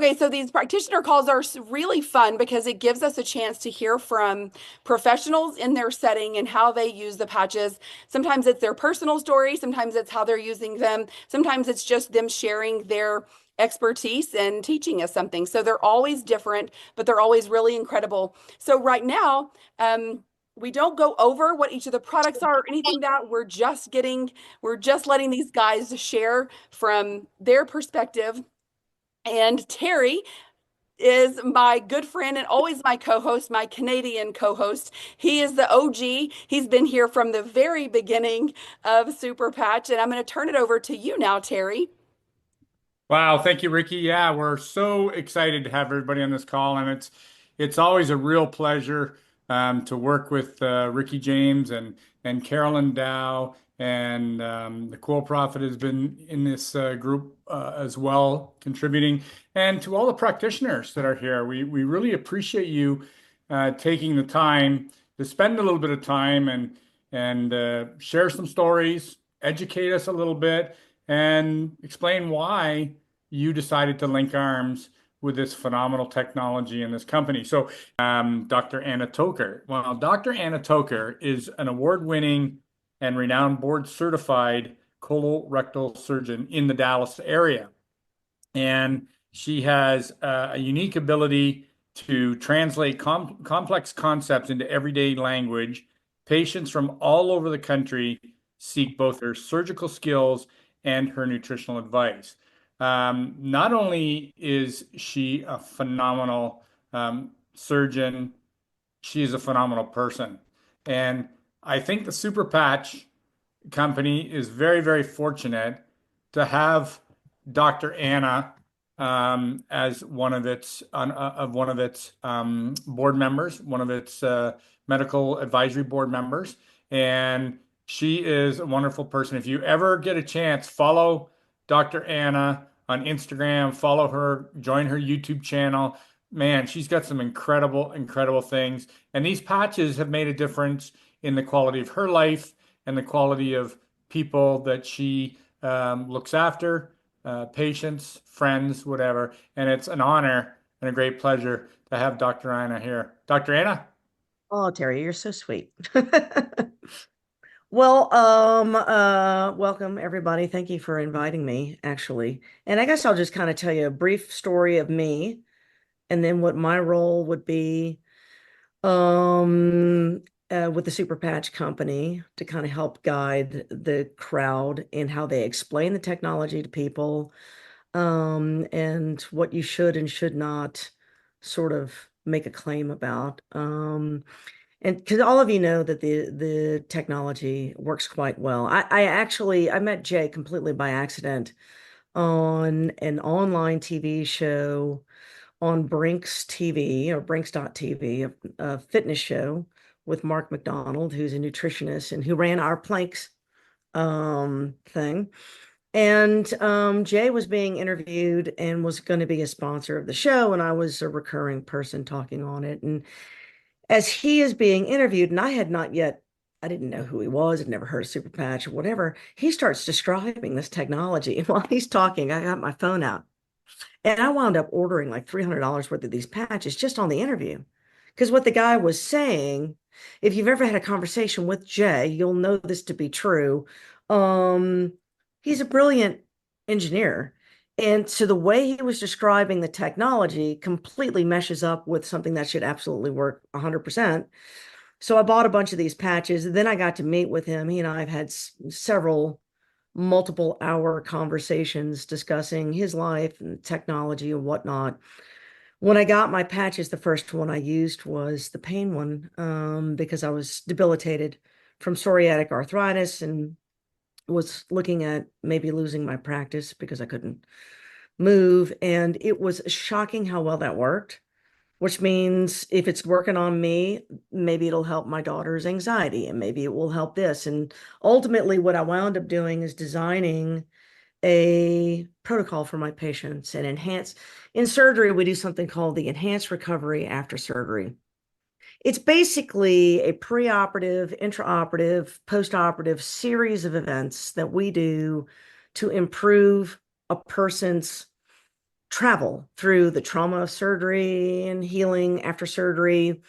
Okay, so these practitioner calls are really fun because it gives us a chance to hear from professionals in their setting and how they use the patches. Sometimes it's their personal story, sometimes it's how they're using them, sometimes it's just them sharing their expertise and teaching us something. So they're always different, but they're always really incredible. So right now, we don't go over what each of the products are or anything that we're just letting these guys share from their perspective. And Terry is my good friend and always my co-host, my Canadian co-host. He is the OG. He's been here from the very beginning of Super Patch, and I'm going to turn it over to you now, Terry. Wow, thank you, Ricky. Yeah, we're so excited to have everybody on this call, and it's always a real pleasure to work with Ricky James and Carolyn Dow, and the Cool Prophet has been in this group as well, contributing, and to all the practitioners that are here. We really appreciate you taking the time to spend a little bit of time and share some stories, educate us a little bit, and explain why you decided to link arms with this phenomenal technology in this company. So, Dr. Anna Toker. Well, Dr. Anna Toker is an award-winning and renowned board-certified colorectal surgeon in the Dallas area. And she has a unique ability to translate complex concepts into everyday language. Patients from all over the country seek both her surgical skills and her nutritional advice. Not only is she a phenomenal surgeon, she is a phenomenal person. And I think the Super Patch company is very, very fortunate to have Dr. Anna as one of its board members, one of its medical advisory board members, and she is a wonderful person. If you ever get a chance, follow Dr. Anna on Instagram, follow her, join her YouTube channel. Man, she's got some incredible, incredible things, and these patches have made a difference in the quality of her life and the quality of people that she looks after, patients, friends, whatever. And it's an honor and a great pleasure to have Dr. Anna here. Dr. Anna? Oh, Terry, you're so sweet. Well, welcome everybody. Thank you for inviting me, actually. And I guess I'll just kind of tell you a brief story of me and then what my role would be with the Super Patch Company to kind of help guide the crowd in how they explain the technology to people, and what you should and should not sort of make a claim about. And because all of you know that the technology works quite well. I met Jay completely by accident on an online TV show on Brinks TV or Brinks.tv, a fitness show with Mark McDonald, who's a nutritionist and who ran our planks thing. And Jay was being interviewed and was going to be a sponsor of the show, and I was a recurring person talking on it. And as he is being interviewed, and I had not yet, I didn't know who he was, I'd never heard of Super Patch or whatever. He starts describing this technology. And while he's talking, I got my phone out and I wound up ordering like $300 worth of these patches just on the interview. Because what the guy was saying, if you've ever had a conversation with Jay, you'll know this to be true. Um, he's a brilliant engineer. And so the way he was describing the technology completely meshes up with something that should absolutely work 100%. So I bought a bunch of these patches. Then I got to meet with him. He and I have had several multiple hour conversations discussing his life and technology and whatnot. When I got my patches, the first one I used was the pain one, because I was debilitated from psoriatic arthritis and was looking at maybe losing my practice because I couldn't move. And it was shocking how well that worked, which means if it's working on me, maybe it'll help my daughter's anxiety and maybe it will help this. And ultimately, what I wound up doing is designing a protocol for my patients and enhance. In surgery, we do something called the enhanced recovery after surgery. It's basically a preoperative, intraoperative, postoperative series of events that we do to improve a person's travel through the trauma of surgery and healing after surgery.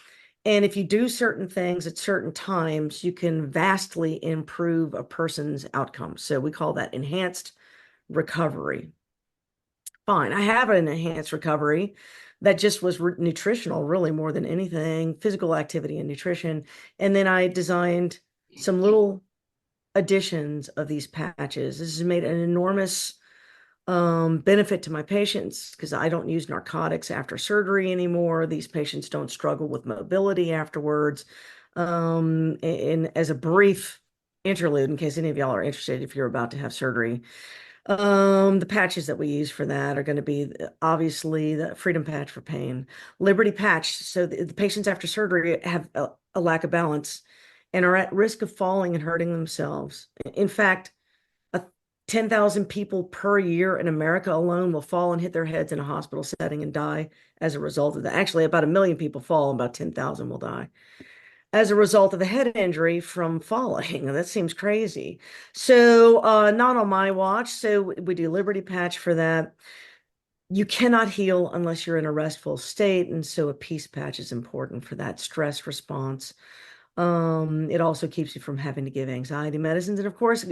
And if you do certain things at certain times, you can vastly improve a person's outcome. So we call that enhanced recovery. Fine, I have an enhanced recovery that just was nutritional, really more than anything, physical activity and nutrition. And then I designed some little additions of these patches. This has made an enormous benefit to my patients because I don't use narcotics after surgery anymore. These patients don't struggle with mobility afterwards. And as a brief interlude, in case any of y'all are interested, if you're about to have surgery, the patches that we use for that are going to be obviously the Freedom Patch for pain, Liberty Patch. So the patients after surgery have a lack of balance and are at risk of falling and hurting themselves. In fact, 10,000 people per year in America alone will fall and hit their heads in a hospital setting and die as a result of that. Actually, about 1 million people fall and about 10,000 will die as a result of a head injury from falling. That seems crazy. So not on my watch. So we do Liberty Patch for that. You cannot heal unless you're in a restful state. And so a peace patch is important for that stress response. It also keeps you from having to give anxiety medicines. And of course,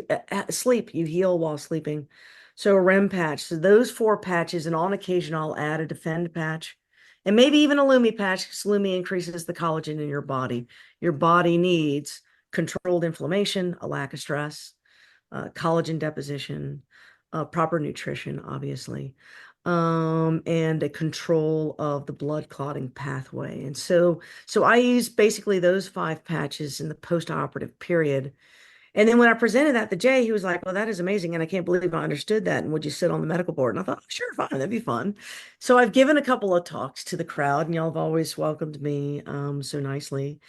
sleep, you heal while sleeping. So a REM patch. So those 4 patches, and on occasion, I'll add a Defend patch and maybe even a Lumi patch because Lumi increases the collagen in your body. Your body needs controlled inflammation, a lack of stress, collagen deposition, proper nutrition, obviously, and a control of the blood clotting pathway. And so I use basically those 5 patches in the post-operative period. And then when I presented that to Jay, he was like, "Well, that is amazing. And I can't believe I understood that. And would you sit on the medical board?" And I thought, "Sure, fine, that'd be fun." So I've given a couple of talks to the crowd, and y'all have always welcomed me so nicely.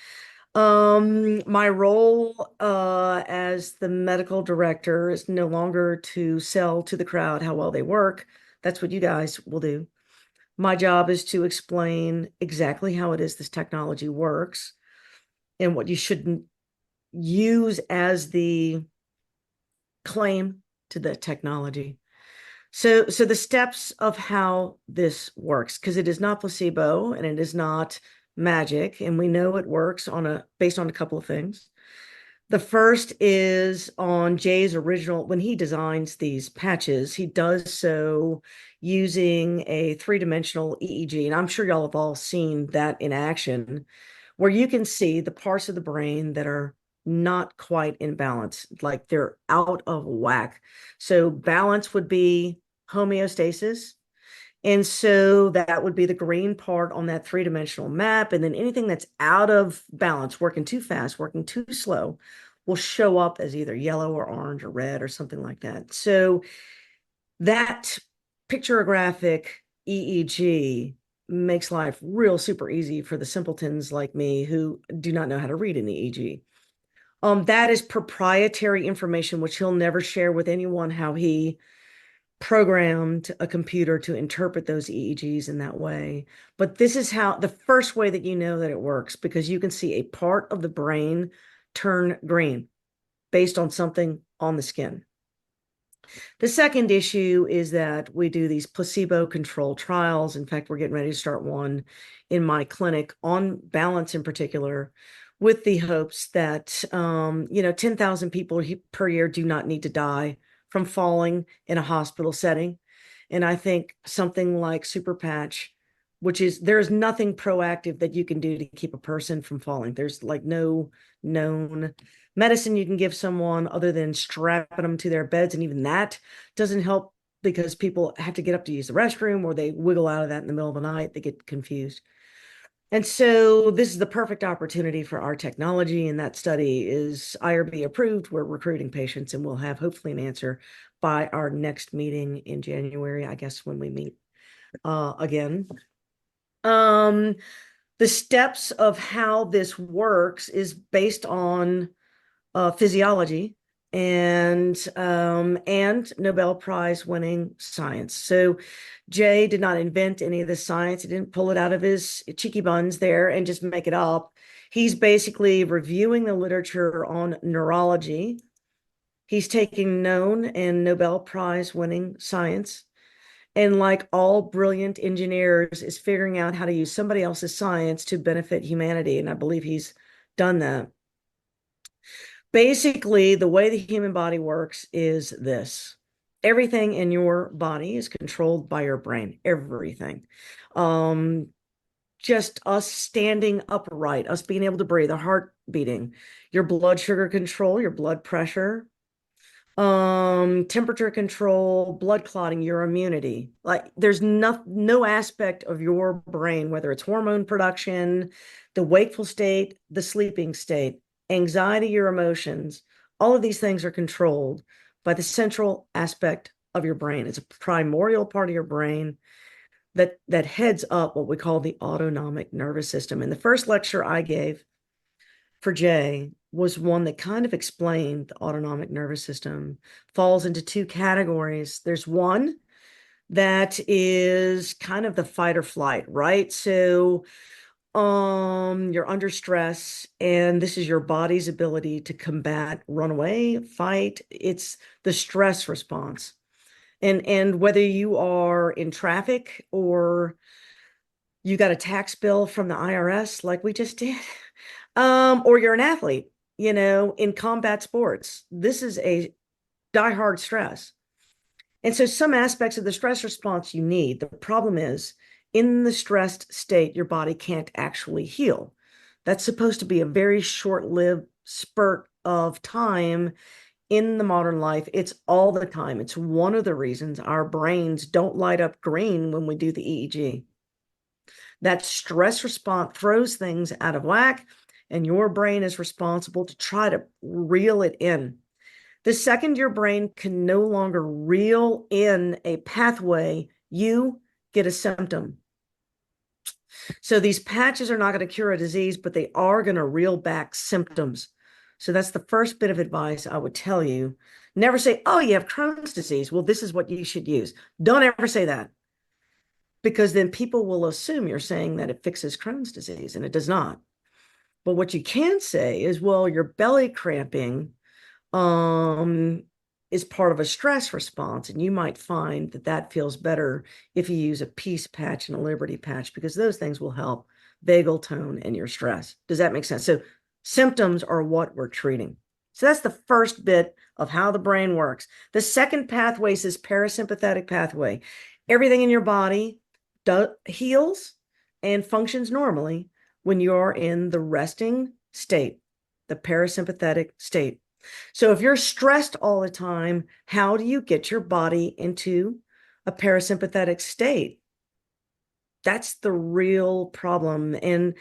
My role as the medical director is no longer to sell to the crowd how well they work. That's what you guys will do. My job is to explain exactly how it is this technology works and what you shouldn't use as the claim to the technology. So the steps of how this works, because it is not placebo and it is not magic, and we know it works based on a couple of things. The first is on Jay's original, when he designs these patches, he does so using a 3-dimensional EEG. And I'm sure y'all have all seen that in action, where you can see the parts of the brain that are not quite in balance, like they're out of whack. So balance would be homeostasis. And so that would be the green part on that 3-dimensional map. And then anything that's out of balance, working too fast, working too slow, will show up as either yellow or orange or red or something like that. So that pictographic EEG makes life real super easy for the simpletons like me who do not know how to read an EEG. That is proprietary information, which he'll never share with anyone, how he programmed a computer to interpret those EEGs in that way. But this is how the first way that you know that it works, because you can see a part of the brain turn green based on something on the skin. The second issue is that we do these placebo-controlled trials. In fact, we're getting ready to start one in my clinic on balance in particular, with the hopes that 10,000 people per year do not need to die from falling in a hospital setting. And I think something like Super Patch, there's nothing proactive that you can do to keep a person from falling. There's like no known medicine you can give someone other than strapping them to their beds. And even that doesn't help because people have to get up to use the restroom, or they wiggle out of that in the middle of the night. They get confused. And so this is the perfect opportunity for our technology. And that study is IRB approved. We're recruiting patients, and we'll have hopefully an answer by our next meeting in January, I guess, when we meet again. The steps of how this works is based on physiology and Nobel Prize winning science. So Jay did not invent any of the science. He didn't pull it out of his cheeky buns there and just make it up. He's basically reviewing the literature on neurology. He's taking known and Nobel Prize winning science, And like all brilliant engineers, is figuring out how to use somebody else's science to benefit humanity. And I believe he's done that. Basically, the way the human body works is this. Everything in your body is controlled by your brain. Everything. Um, just us standing upright, us being able to breathe, our heart beating, your blood sugar control, your blood pressure, temperature control, blood clotting, your immunity. Like there's no aspect of your brain, whether it's hormone production, the wakeful state, the sleeping state, anxiety, your emotions, all of these things are controlled by the central aspect of your brain. It's a primordial part of your brain that heads up what we call the autonomic nervous system. And the first lecture I gave for Jay was one that kind of explained the autonomic nervous system falls into two categories. There's one that is kind of the fight or flight, right? So you're under stress, and this is your body's ability to combat, run away, fight. It's the stress response. And whether you are in traffic or you got a tax bill from the IRS like we just did, or you're an athlete, in combat sports, this is a diehard stress. And so some aspects of the stress response you need. The problem is in the stressed state, your body can't actually heal. That's supposed to be a very short-lived spurt of time. In the modern life, it's all the time. It's one of the reasons our brains don't light up green when we do the EEG. That stress response throws things out of whack, and your brain is responsible to try to reel it in. The second your brain can no longer reel in a pathway, you get a symptom. So these patches are not going to cure a disease, but they are going to reel back symptoms. So that's the first bit of advice I would tell you. Never say, oh, you have Crohn's disease. Well, this is what you should use. Don't ever say that, because then people will assume you're saying that it fixes Crohn's disease, and it does not. But what you can say is, well, your belly cramping is part of a stress response, and you might find that that feels better if you use a peace patch and a liberty patch, because those things will help vagal tone and your stress. Does that make sense? So symptoms are what we're treating. So that's the first bit of how the brain works. The second pathway is this parasympathetic pathway. Everything in your body heals and functions normally when you're in the resting state, the parasympathetic state. So if you're stressed all the time, how do you get your body into a parasympathetic state? That's the real problem. And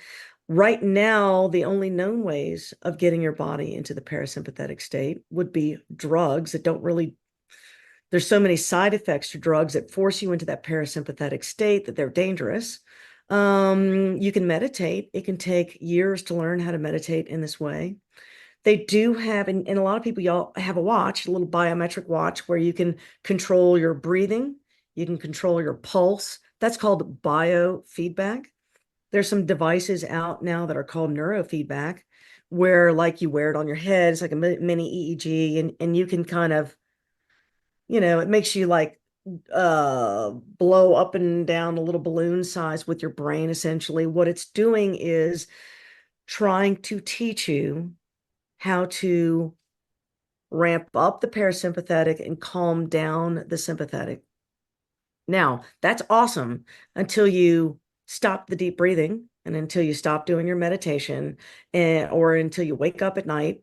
right now, the only known ways of getting your body into the parasympathetic state would be drugs that don't really, there's so many side effects to drugs that force you into that parasympathetic state that they're dangerous. You can meditate. It can take years to learn how to meditate in this way. They do have, and a lot of people, y'all have a watch, a little biometric watch where you can control your breathing, you can control your pulse. That's called biofeedback. There's some devices out now that are called neurofeedback, where like you wear it on your head. It's like a mini EEG, and you can kind of, it makes you like blow up and down a little balloon size with your brain. Essentially, what it's doing is trying to teach you how to ramp up the parasympathetic and calm down the sympathetic. Now, that's awesome until you stop the deep breathing and until you stop doing your meditation, or until you wake up at night.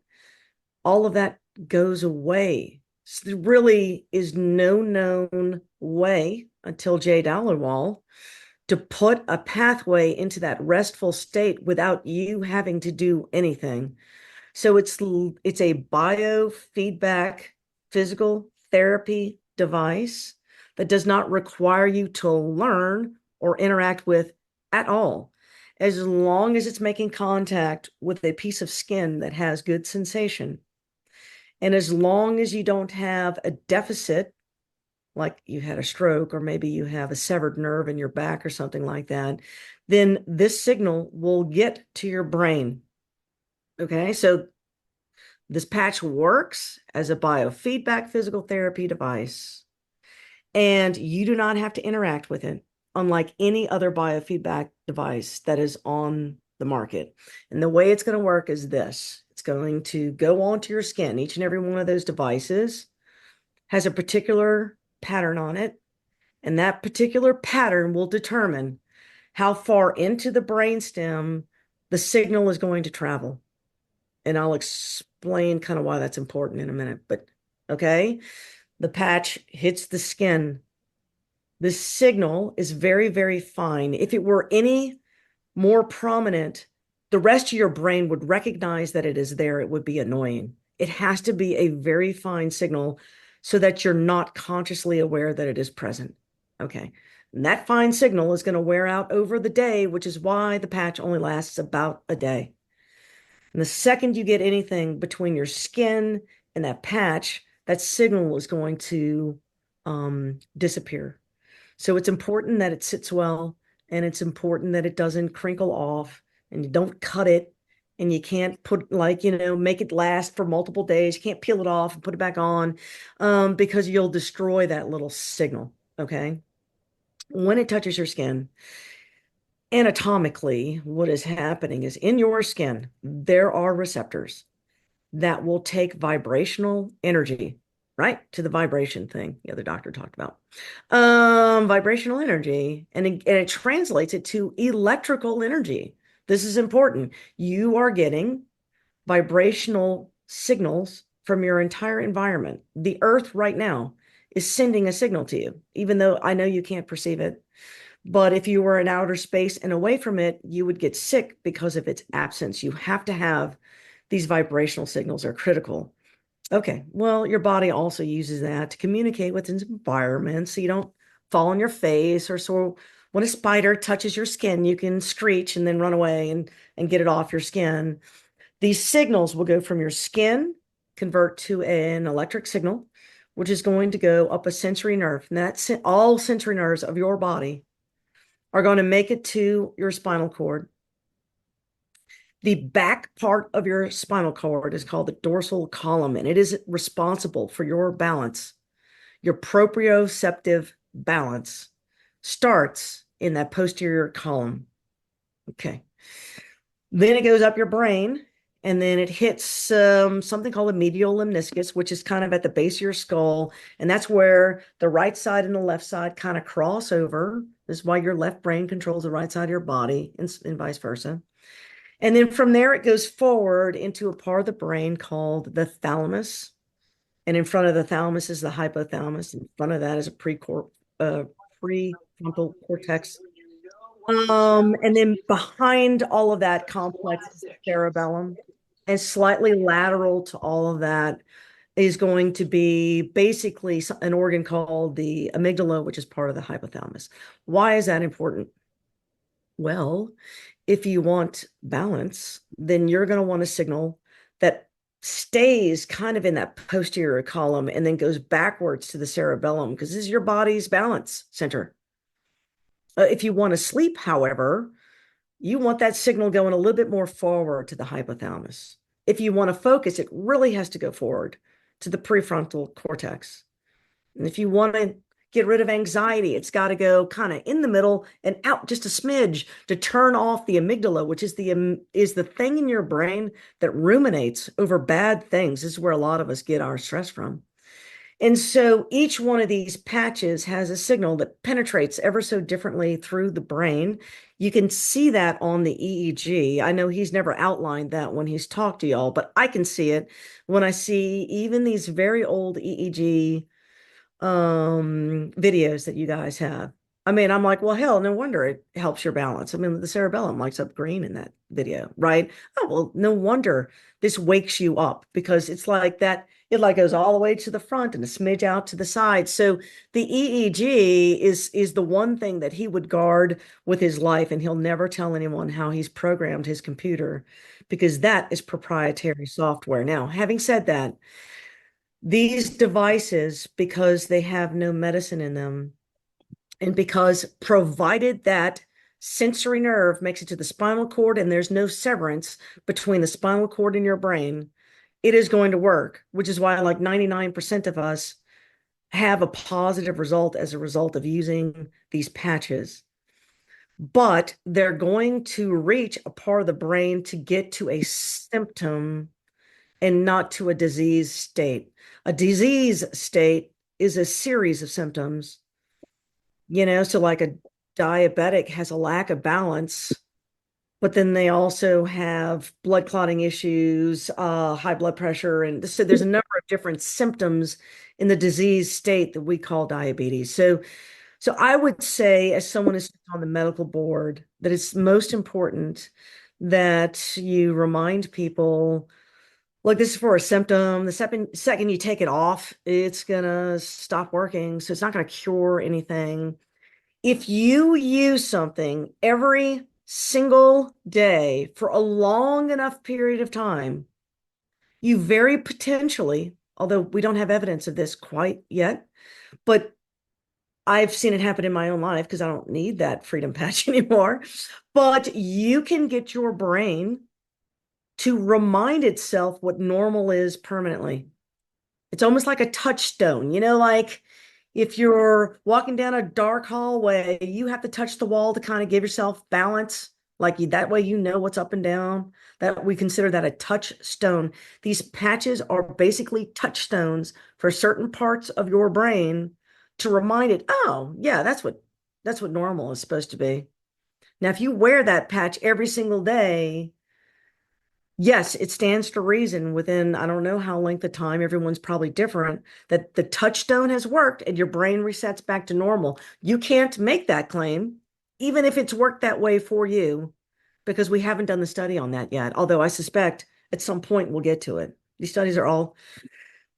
All of that goes away. So there really is no known way until Jay Dallowall to put a pathway into that restful state without you having to do anything. So it's a biofeedback physical therapy device that does not require you to learn or interact with at all, as long as it's making contact with a piece of skin that has good sensation. And as long as you don't have a deficit, like you had a stroke, or maybe you have a severed nerve in your back or something like that, then this signal will get to your brain. Okay, so this patch works as a biofeedback physical therapy device. and you do not have to interact with it, unlike any other biofeedback device that is on the market. And the way it's going to work is this. It's going to go onto your skin. Each and every one of those devices has a particular pattern on it, and that particular pattern will determine how far into the brainstem the signal is going to travel. And I'll explain kind of why that's important in a minute. But okay, the patch hits the skin. The signal is very, very fine. If it were any more prominent, the rest of your brain would recognize that it is there. It would be annoying. It has to be a very fine signal so that you're not consciously aware that it is present. Okay. And that fine signal is going to wear out over the day, which is why the patch only lasts about a day. And the second you get anything between your skin and that patch, that signal is going to disappear. So it's important that it sits well, and it's important that it doesn't crinkle off, and you don't cut it, and you can't put make it last for multiple days. You can't peel it off and put it back on because you'll destroy that little signal. Okay. When it touches your skin, anatomically, what is happening is in your skin, there are receptors that will take vibrational energy, right? To the vibration thing the other doctor talked about. Vibrational energy, and it translates it to electrical energy. This is important. You are getting vibrational signals from your entire environment. The earth right now is sending a signal to you, even though I know you can't perceive it. But if you were in outer space and away from it, you would get sick because of its absence. You have to have these vibrational signals are critical. Okay, well, your body also uses that to communicate with its environment so you don't fall on your face, or so when a spider touches your skin, you can screech and then run away and get it off your skin. These signals will go from your skin, convert to an electric signal, which is going to go up a sensory nerve. And that's all sensory nerves of your body are going to make it to your spinal cord. The back part of your spinal cord is called the dorsal column, and it is responsible for your balance. Your proprioceptive balance starts in that posterior column. Okay. Then it goes up your brain, and then it hits something called the medial lemniscus, which is kind of at the base of your skull. And that's where the right side and the left side kind of cross over. This is why your left brain controls the right side of your body, and vice versa. And then from there, it goes forward into a part of the brain called the thalamus. And in front of the thalamus is the hypothalamus. In front of that is a prefrontal cortex. And then behind all of that complex is the cerebellum. And slightly lateral to all of that is going to be basically an organ called the amygdala, which is part of the hypothalamus. Why is that important? Well, if you want balance, then you're going to want a signal that stays kind of in that posterior column and then goes backwards to the cerebellum, because this is your body's balance center. If you want to sleep, however, you want that signal going a little bit more forward to the hypothalamus. If you want to focus, it really has to go forward to the prefrontal cortex. And if you want to get rid of anxiety, it's got to go kind of in the middle and out just a smidge to turn off the amygdala, which is the thing in your brain that ruminates over bad things. This is where a lot of us get our stress from. And so each one of these patches has a signal that penetrates ever so differently through the brain. You can see that on the EEG. I know he's never outlined that when he's talked to y'all, but I can see it when I see even these very old EEG videos that you guys have. I mean, I'm like, well, hell, no wonder it helps your balance. I mean, the cerebellum lights up green in that video, right? Oh, well, no wonder this wakes you up, because it's like that. It like goes all the way to the front and a smidge out to the side. So the EEG is the one thing that he would guard with his life, and he'll never tell anyone how he's programmed his computer, because that is proprietary software. Now, having said that, these devices, because they have no medicine in them, and because provided that sensory nerve makes it to the spinal cord and there's no severance between the spinal cord and your brain, it is going to work, which is why like 99% of us have a positive result as a result of using these patches, but they're going to reach a part of the brain to get to a symptom and not to a disease state. A disease state is a series of symptoms, so like a diabetic has a lack of balance, but then they also have blood clotting issues, high blood pressure. And so there's a number of different symptoms in the disease state that we call diabetes. So I would say, as someone who's on the medical board, that it's most important that you remind people, look, this is for a symptom. The second you take it off, it's gonna stop working. So it's not gonna cure anything. If you use something every single day for a long enough period of time, you very potentially, although we don't have evidence of this quite yet, but I've seen it happen in my own life because I don't need that freedom patch anymore. But you can get your brain to remind itself what normal is permanently. It's almost like a touchstone, like if you're walking down a dark hallway, you have to touch the wall to kind of give yourself balance. Like that way, what's up and down. That we consider that a touchstone. These patches are basically touchstones for certain parts of your brain to remind it, oh, yeah, that's what normal is supposed to be. Now, if you wear that patch every single day, yes, it stands to reason within, I don't know how length of time, everyone's probably different, that the touchstone has worked and your brain resets back to normal. You can't make that claim, even if it's worked that way for you, because we haven't done the study on that yet. Although I suspect at some point we'll get to it. These studies are all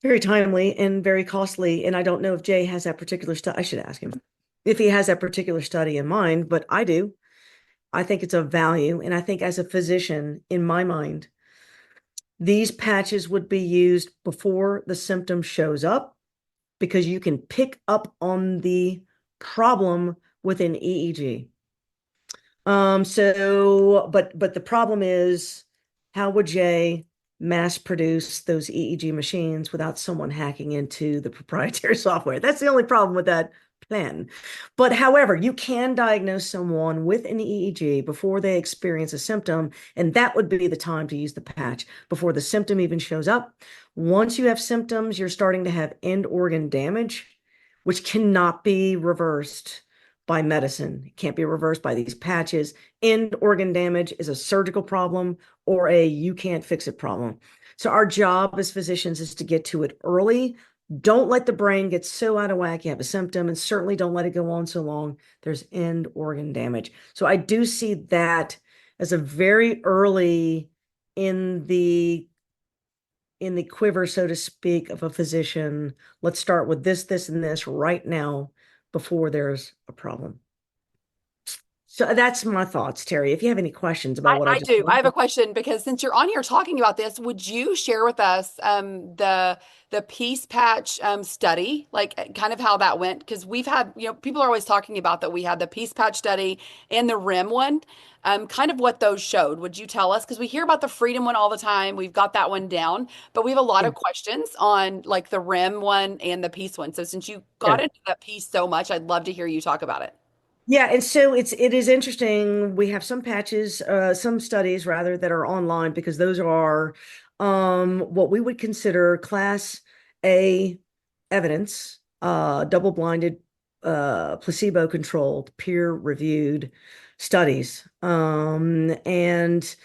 very timely and very costly. And I don't know if Jay has that particular study. I should ask him if he has that particular study in mind, but I do. I think it's of value. And I think as a physician, in my mind, these patches would be used before the symptom shows up because you can pick up on the problem with an EEG. But the problem is, how would Jay mass produce those EEG machines without someone hacking into the proprietary software? That's the only problem with that plan. But however, you can diagnose someone with an EEG before they experience a symptom, and that would be the time to use the patch before the symptom even shows up. Once you have symptoms, you're starting to have end organ damage, which cannot be reversed by medicine. It can't be reversed by these patches. End organ damage is a surgical problem or a you can't fix it problem. So our job as physicians is to get to it early. Don't let the brain get so out of whack you have a symptom, and certainly don't let it go on so long there's end organ damage. So I do see that as a very early in the quiver, so to speak, of a physician. Let's start with this, and this right now before there's a problem. So that's my thoughts, Terry. If you have any questions about what I I just do. I have a question because since you're on here talking about this, would you share with us the Peace Patch study, like kind of how that went? Because we've had, people are always talking about that we had the Peace Patch study and the REM one, kind of what those showed. Would you tell us? Because we hear about the Freedom one all the time. We've got that one down, but we have a lot yeah, of questions on like the REM one and the Peace one. So since you got yeah. into that piece so much, I'd love to hear you talk about it. Yeah, and so it is interesting. We have some patches, some studies rather, that are online because those are what we would consider class A evidence, double-blinded, placebo-controlled, peer-reviewed studies. And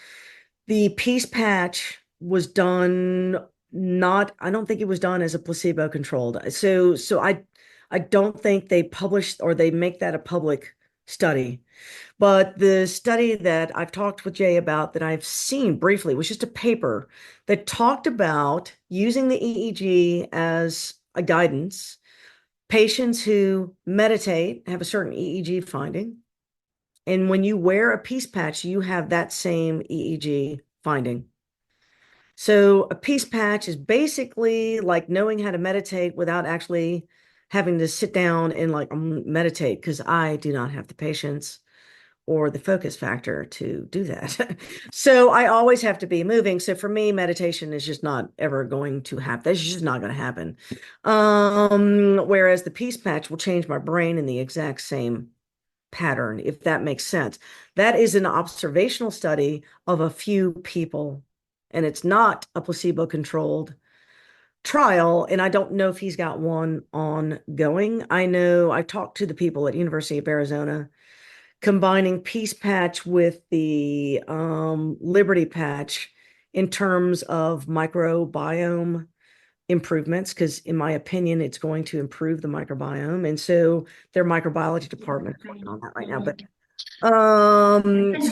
the Peace Patch was done not, I don't think it was done as a placebo-controlled. So I don't think they published or they make that a public study. But the study that I've talked with Jay about that I've seen briefly was just a paper that talked about using the EEG as a guidance. Patients who meditate have a certain EEG finding. And when you wear a peace patch, you have that same EEG finding. So a peace patch is basically like knowing how to meditate without actually having to sit down and like meditate, because I do not have the patience or the focus factor to do that. So I always have to be moving. So for me, meditation is just not ever going to happen. That's just not going to happen. Whereas the peace patch will change my brain in the exact same pattern, if that makes sense. That is an observational study of a few people, and it's not a placebo-controlled trial. And I don't know if he's got one ongoing. I know I talked to the people at University of Arizona combining Peace Patch with the Liberty Patch in terms of microbiome improvements, because in my opinion, it's going to improve the microbiome. And so their microbiology department is working on that right now. But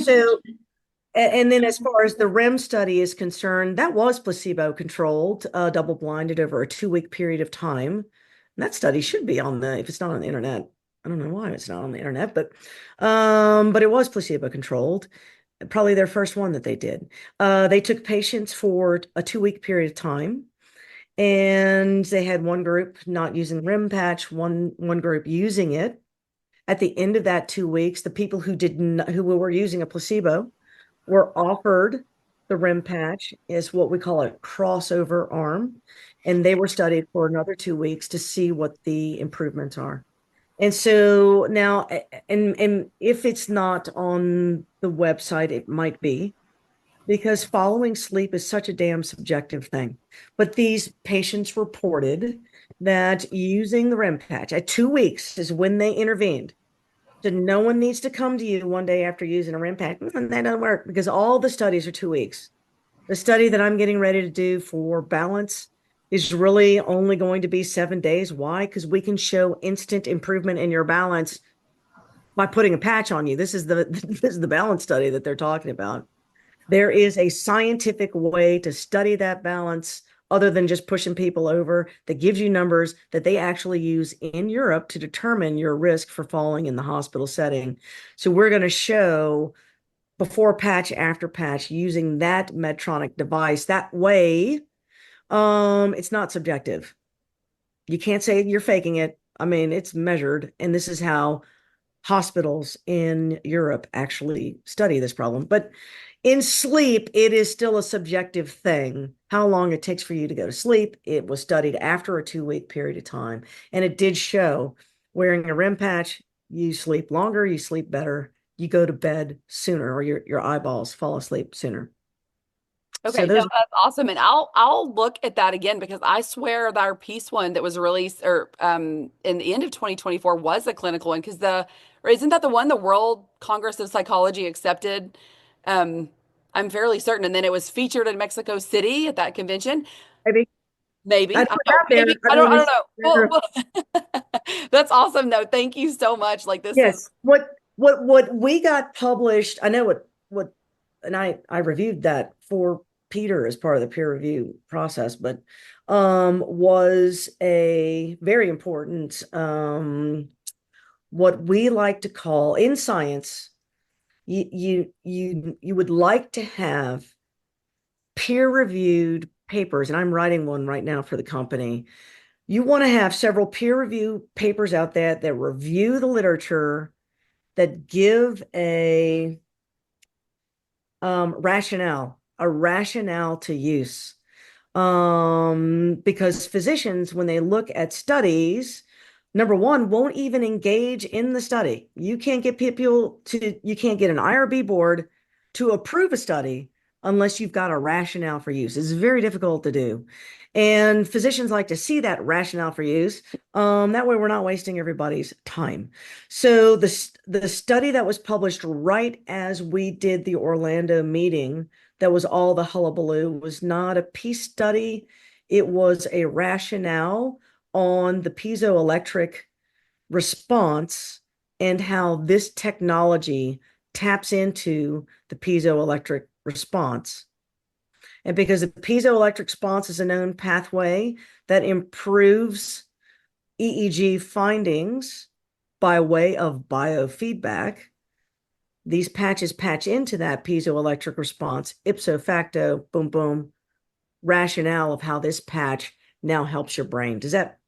so and then as far as the REM study is concerned, that was placebo controlled, double blinded over a 2-week period of time. And that study should be on if it's not on the internet. I don't know why it's not on the internet, but it was placebo controlled. Probably their first one that they did. They took patients for a 2-week period of time, and they had one group not using REM patch, one group using it. At the end of that 2 weeks, the people who were using a placebo were offered the REM patch as what we call a crossover arm, and they were studied for another 2 weeks to see what the improvements are. And so now, and if it's not on the website, it might be, because following sleep is such a damn subjective thing. But these patients reported that using the REM patch at 2 weeks is when they intervened. So no one needs to come to you one day after using a REM patch. That doesn't work, because all the studies are 2 weeks. The study that I'm getting ready to do for balance is really only going to be 7 days. Why? Because we can show instant improvement in your balance by putting a patch on you. This is the balance study that they're talking about. There is a scientific way to study that balance other than just pushing people over, that gives you numbers that they actually use in Europe to determine your risk for falling in the hospital setting. So we're going to show before patch, after patch, using that Medtronic device. That way, it's not subjective. You can't say you're faking it. I mean, it's measured, and this is how hospitals in Europe actually study this problem. But in sleep, it is still a subjective thing. How long it takes for you to go to sleep. It was studied after a 2-week period of time, and it did show wearing a REM patch, you sleep longer, you sleep better, you go to bed sooner, or your eyeballs fall asleep sooner. Okay, So no, those that's awesome. And I'll look at that again, because I swear that our piece one that was released or in the end of 2024 was a clinical one, because or isn't that the one the World Congress of Psychology accepted? Um I'm fairly certain. And then it was featured in Mexico City at that convention. maybe I Maybe. I put don't it out know. there. Maybe. I I mean, don't know. That's awesome though. Thank you so much. Like this is yes. What we got published, I know what and I reviewed that for Peter as part of the peer review process, but was a very important what we like to call in science, you would like to have peer-reviewed papers, and I'm writing one right now for the company. You want to have several peer-review papers out there that review the literature, that give a rationale to use. Because physicians, when they look at studies, number one, won't even engage in the study. You can't get an IRB board to approve a study unless you've got a rationale for use. It's very difficult to do. And physicians like to see that rationale for use. That way we're not wasting everybody's time. So the study that was published right as we did the Orlando meeting, that was all the hullabaloo, was not a peace study. It was a rationale on the piezoelectric response and how this technology taps into the piezoelectric response. And because the piezoelectric response is a known pathway that improves EEG findings by way of biofeedback, these patches patch into that piezoelectric response, ipso facto, boom, boom, rationale of how this patch now helps your brain. Does that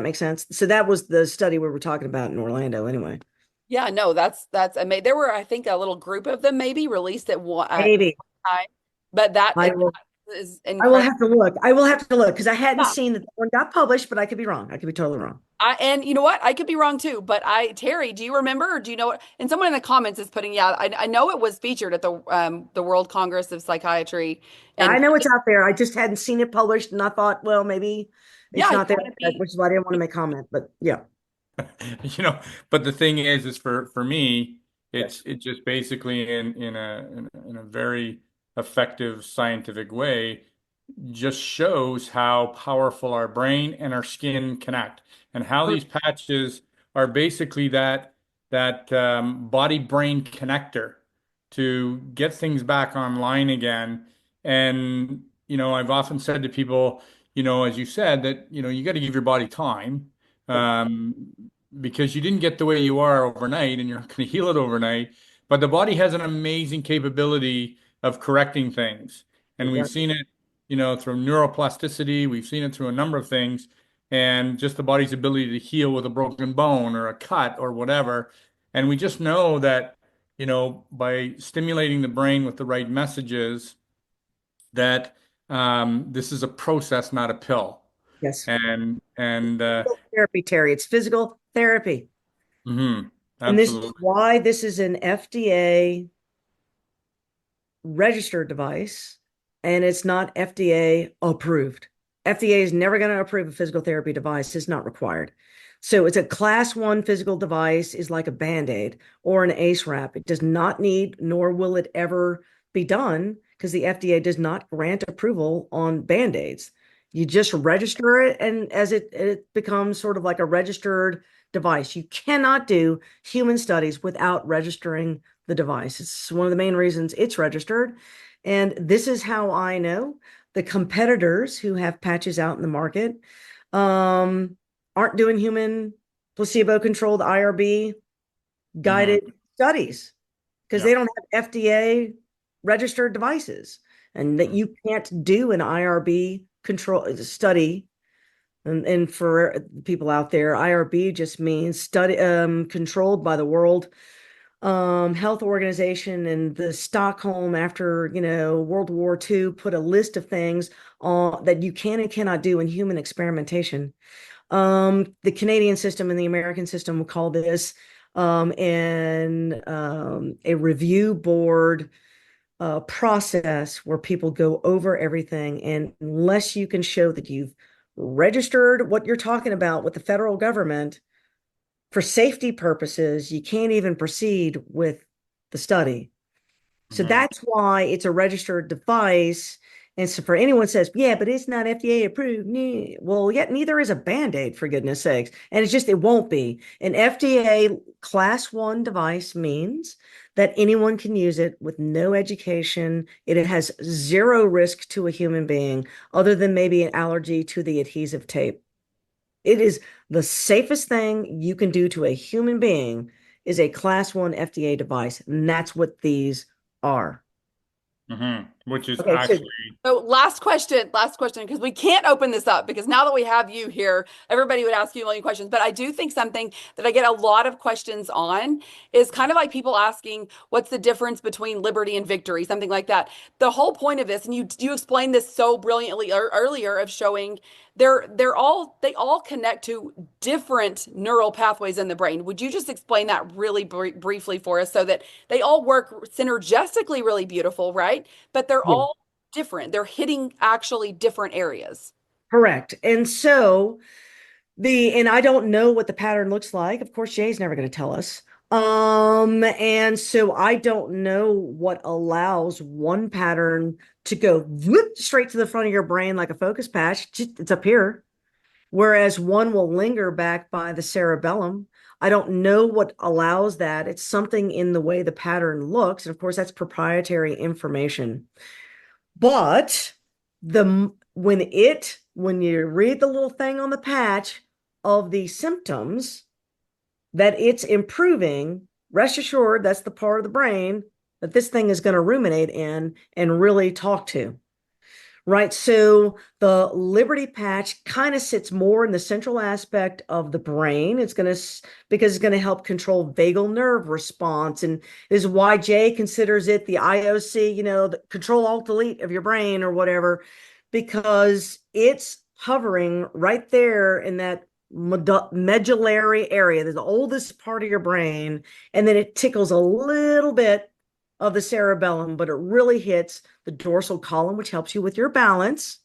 make sense? So that was the study we were talking about in Orlando anyway. Yeah, no, that's amazing. There were, I think, a little group of them maybe released at Maybe. one time, but I will that is I will incredible. have to look. I will have to look because I hadn't Yeah. seen that one got published, but I could be wrong. I could be totally wrong. And you know what? I could be wrong too, but Terry, do you remember or do you know what? And someone in the comments is putting, yeah, I know it was featured at the World Congress of Psychiatry, Yeah, I and know it's out there. I just hadn't seen it published, and I thought, well, maybe it's yeah, you not there, want to be, which is why I didn't want to make comment. But yeah, You know, but the thing is for me, yeah, it just basically in a very effective scientific way just shows how powerful our brain and our skin connect, and how these patches are basically that body brain connector to get things back online again. And I've often said to people, as you said, that you got to give your body time. Um, because you didn't get the way you are overnight and you're not going to heal it overnight. But the body has an amazing capability of correcting things. And it we've does. seen it, through neuroplasticity, we've seen it through a number of things, and just the body's ability to heal with a broken bone or a cut or whatever. And we just know that, by stimulating the brain with the right messages, that this is a process, not a pill. Yes. And Physical therapy, Terry. It's physical therapy. mhm, And this is absolutely. why this is an FDA registered device and it's not FDA approved. FDA is never going to approve a physical therapy device. It's not required. So it's a class one physical device is like a Band-Aid or an ACE wrap. It does not need, nor will it ever be done because the FDA does not grant approval on Band-Aids. You just register it and as it becomes sort of like a registered device. You cannot do human studies without registering the device. It's one of the main reasons it's registered. And this is how I know the competitors who have patches out in the market um, aren't doing human placebo-controlled IRB Hmm. guided studies because Yeah. they don't have FDA registered devices and that Mm. you can't do an IRB control study. And for people out there, IRB just means study controlled by the World Health Organization, and the Stockholm after World War II put a list of things that you can and cannot do in human experimentation. The Canadian system and the American system will call this a review board process where people go over everything, and unless you can show that you've registered what you're talking about with the federal government for safety purposes, you can't even proceed with the study. So Hmm. that's why it's a registered device. And so for anyone who says, yeah, but it's not FDA approved. Well, yet neither is a Band-Aid, for goodness sakes. And it won't be. An FDA class one device means that anyone can use it with no education. It has zero risk to a human being other than maybe an allergy to the adhesive tape. It is the safest thing you can do to a human being is a class one FDA device. And that's what these are. Hmm. Which is Okay, so actually, so last question, because we can't open this up because now that we have you here, everybody would ask you a million questions. But I do think something that I get a lot of questions on is kind of like people asking, what's the difference between liberty and victory, something like that. The whole point of this, and you explained this so brilliantly earlier of showing they all connect to different neural pathways in the brain. Would you just explain that really briefly for us so that they all work synergistically really beautiful, right? But they're yeah, all different. They're hitting actually different areas. correct. And so and I don't know what the pattern looks like. Of course, Jay's never going to tell us. And so I don't know what allows one pattern to go whoop, straight to the front of your brain like a focus patch. It's up here. Whereas one will linger back by the cerebellum. I don't know what allows that. It's something in the way the pattern looks. And of course, that's proprietary information. But when you read the little thing on the patch of the symptoms that it's improving, rest assured that's the part of the brain that this thing is going to ruminate in and really talk to. right? So the Liberty patch kind of sits more in the central aspect of the brain. It's going to, because it's going to help control vagal nerve response, and is why Jay considers it the IOC, the control alt delete of your brain or whatever, because it's hovering right there in that medullary area, the oldest part of your brain, and then it tickles a little bit of the cerebellum, but it really hits the dorsal column, which helps you with your balance,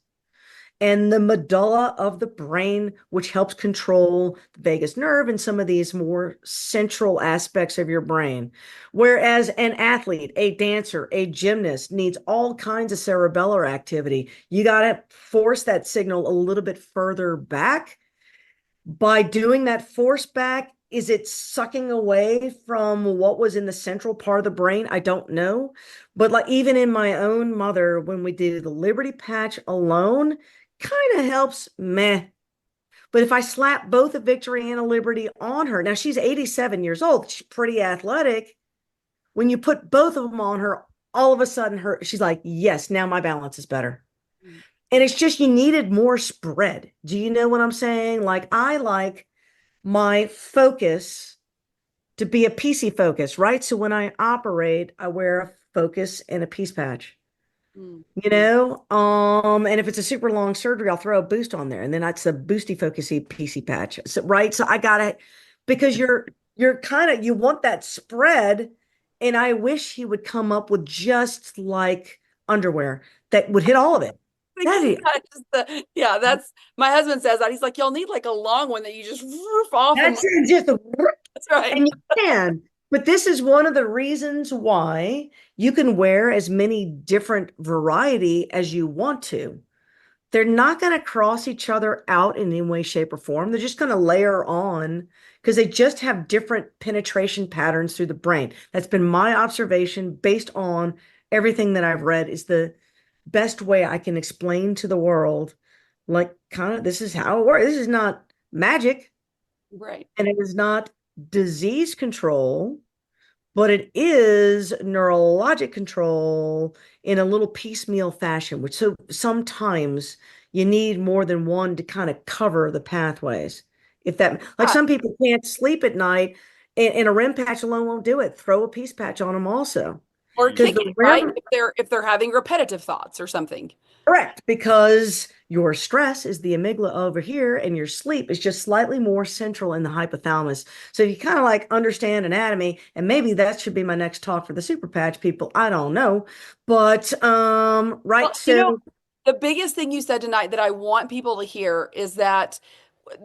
and the medulla of the brain, which helps control the vagus nerve and some of these more central aspects of your brain. Whereas an athlete, a dancer, a gymnast needs all kinds of cerebellar activity. You got to force that signal a little bit further back. By doing that force back, is it sucking away from what was in the central part of the brain? I don't know. But like even in my own mother, when we do the Liberty patch alone, kind of helps meh. But if I slap both a Victory and a Liberty on her, now she's 87 years old, she's pretty athletic. When you put both of them on her, all of a sudden she's like, yes, now my balance is better. And it's just you needed more spread. Do you know what I'm saying? Like I like my focus to be a PC focus, right? So when I operate, I wear a focus and a piece patch. And if it's a super long surgery, I'll throw a boost on there, and then that's a boosty focusy PC patch. So, right. So I got it, because you're kind of, you want that spread. And I wish he would come up with just like underwear that would hit all of it. Yeah, that's my husband says that. He's like, you'll need like a long one that you just roof off. That's just that's right. And you can, but this is one of the reasons why you can wear as many different variety as you want to. They're not going to cross each other out in any way, shape, or form. They're just going to layer on because they just have different penetration patterns through the brain. That's been my observation based on everything that I've read, is the best way I can explain to the world, like kind of this is how it works. This is not magic. Right. And it is not disease control, but it is neurologic control in a little piecemeal fashion, which so sometimes you need more than one to kind of cover the pathways. If that, like some people can't sleep at night, and a REM patch alone won't do it. Throw a piece patch on them also. Or kick the it, right? REM, If they're having repetitive thoughts or something. correct, because your stress is the amygdala over here, and your sleep is just slightly more central in the hypothalamus. So you kind of like understand anatomy, and maybe that should be my next talk for the super patch people. I don't know, but right. Well, So the biggest thing you said tonight that I want people to hear is that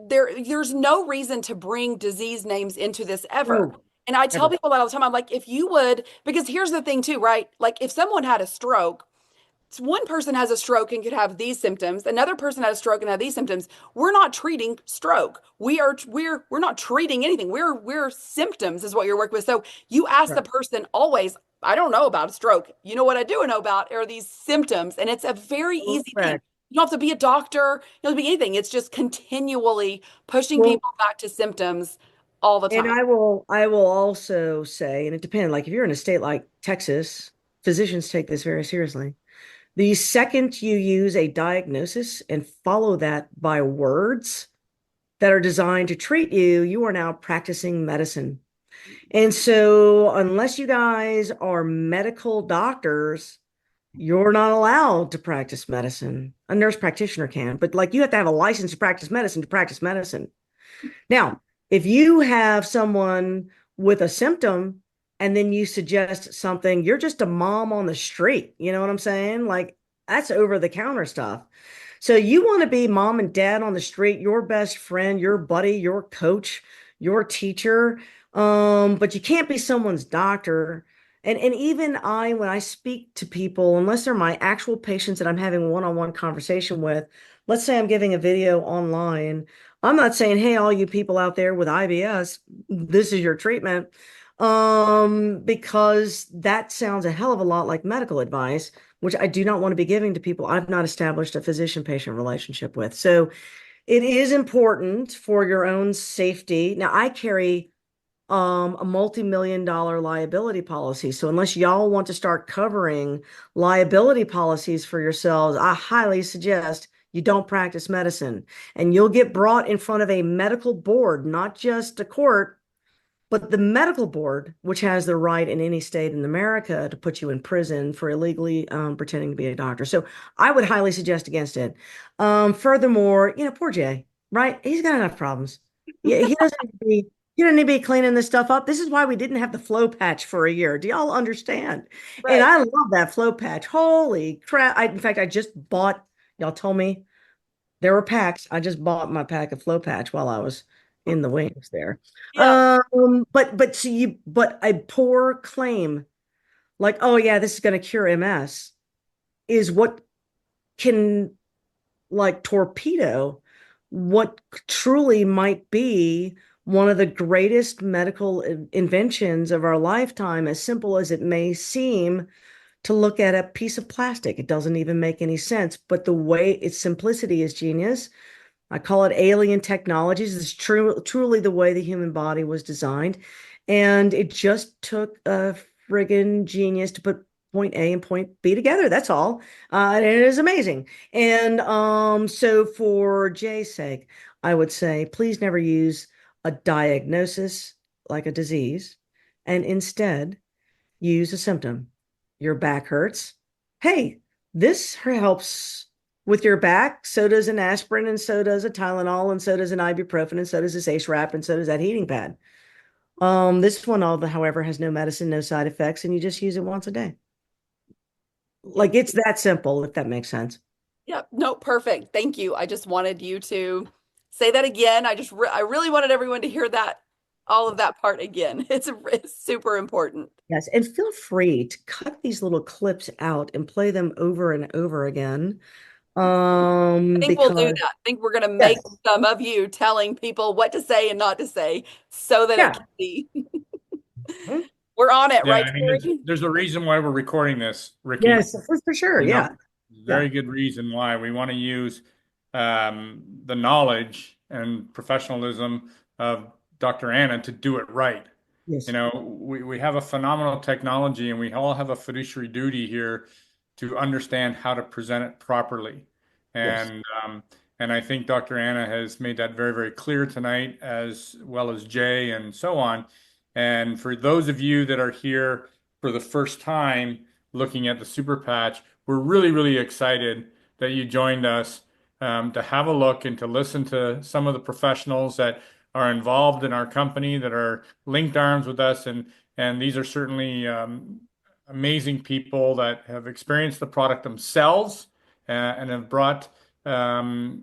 there's no reason to bring disease names into this ever. oh, And I tell ever. people that all the time. I'm like, if you would, because here's the thing too, right? Like if someone had a stroke, one person has a stroke and could have these symptoms, another person has a stroke and have these symptoms. We're not treating stroke. We're not treating anything. We're symptoms is what you're working with. So you ask the Right. person always, I don't know about a stroke. You know what I do know about are these symptoms. And it's a very easy thing. Correct. You don't have to be a doctor, you don't have to be anything. It's just continually pushing Well, people back to symptoms all the and time. I will also say, and it depends, like if you're in a state like Texas, physicians take this very seriously. The second you use a diagnosis and follow that by words that are designed to treat you, you are now practicing medicine. And so, unless you guys are medical doctors, you're not allowed to practice medicine. A nurse practitioner can, but like you have to have a license to practice medicine. Now, if you have someone with a symptom and then you suggest something, you're just a mom on the street. You know what I'm saying? Like that's over the counter stuff. So you want to be mom and dad on the street, your best friend, your buddy, your coach, your teacher. But you can't be someone's doctor. And even when I speak to people, unless they're my actual patients that I'm having a one-on-one conversation with, let's say I'm giving a video online, I'm not saying, hey, all you people out there with IBS, this is your treatment. Because that sounds a hell of a lot like medical advice, which I do not want to be giving to people I've not established a physician-patient relationship with. So it is important for your own safety. Now, I carry a multi-million-dollar liability policy. So unless y'all want to start covering liability policies for yourselves, I highly suggest you don't practice medicine. And you'll get brought in front of a medical board, not just a court, but the medical board, which has the right in any state in America to put you in prison for illegally pretending to be a doctor. So I would highly suggest against it. Furthermore, poor Jay, right? He's got enough problems. Yeah, he doesn't need to be cleaning this stuff up. This is why we didn't have the flow patch for a year. Do y'all understand? And Right. I love that flow patch. Holy crap. In fact, I just bought, y'all told me there were packs. I just bought my pack of flow patch while I was in the wings there. Yeah. But a poor claim like, oh yeah, this is going to cure MS is what can like torpedo what truly might be one of the greatest medical inventions of our lifetime, as simple as it may seem to look at a piece of plastic. It doesn't even make any sense, but the way its simplicity is genius. I call it alien technologies. It's truly the way the human body was designed. And it just took a friggin' genius to put point A and point B together. That's all. And it is amazing. And so for Jay's sake, I would say please never use a diagnosis like a disease, and instead use a symptom. Your back hurts. Hey, this helps with your back. So does an aspirin, and so does a Tylenol, and so does an ibuprofen, and so does this Ace Wrap, and so does that heating pad. This one, however, has no medicine, no side effects, and you just use it once a day. Like it's that simple, if that makes sense. Yep. No, perfect. Thank you. I just wanted you to say that again. I really wanted everyone to hear that, all of that part again. It's super important. Yes, and feel free to cut these little clips out and play them over and over again. I think we'll do Because that. I think we're going to make yes, some of you telling people what to say and not to say so that it yeah. can be. Mhm. We're on it, Yeah, right, I mean, Terry? there's a reason why we're recording this, Ricky. Yes, for sure. You Yeah. know, Yeah. very good reason why we want to use the knowledge and professionalism of Dr. Anna to do it right. Yes. We have a phenomenal technology and we all have a fiduciary duty here to understand how to present it properly. Yes. And I think Dr. Anna has made that very, very clear tonight, as well as Jay and so on. And for those of you that are here for the first time looking at the super patch, we're really, really excited that you joined us to have a look and to listen to some of the professionals that are involved in our company that are linked arms with us. And these are certainly amazing people that have experienced the product themselves and have brought some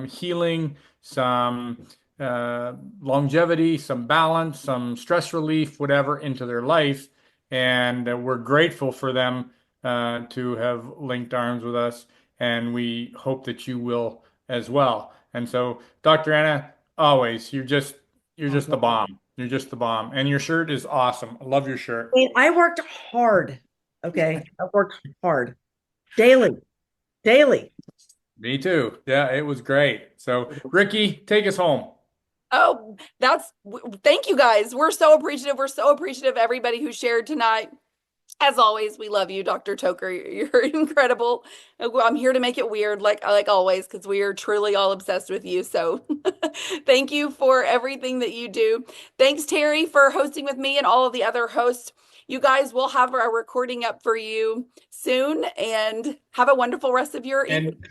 healing, some longevity, some balance, some stress relief, whatever, into their life. And we're grateful for them to have linked arms with us, and we hope that you will as well. And so, Dr. Anna, always, you're just the bomb. You're just the bomb. And your shirt is awesome. I love your shirt. I worked hard. Okay. I worked hard daily, daily. Me too. Yeah, it was great. So, Ricky, take us home. Oh, thank you guys. We're so appreciative. We're so appreciative of everybody who shared tonight. As always, we love you, Dr. Toker. You're incredible. I'm here to make it weird, like always, because we are truly all obsessed with you. So thank you for everything that you do. Thanks, Terry, for hosting with me and all of the other hosts. You guys will have our recording up for you soon, and have a wonderful rest of your evening. And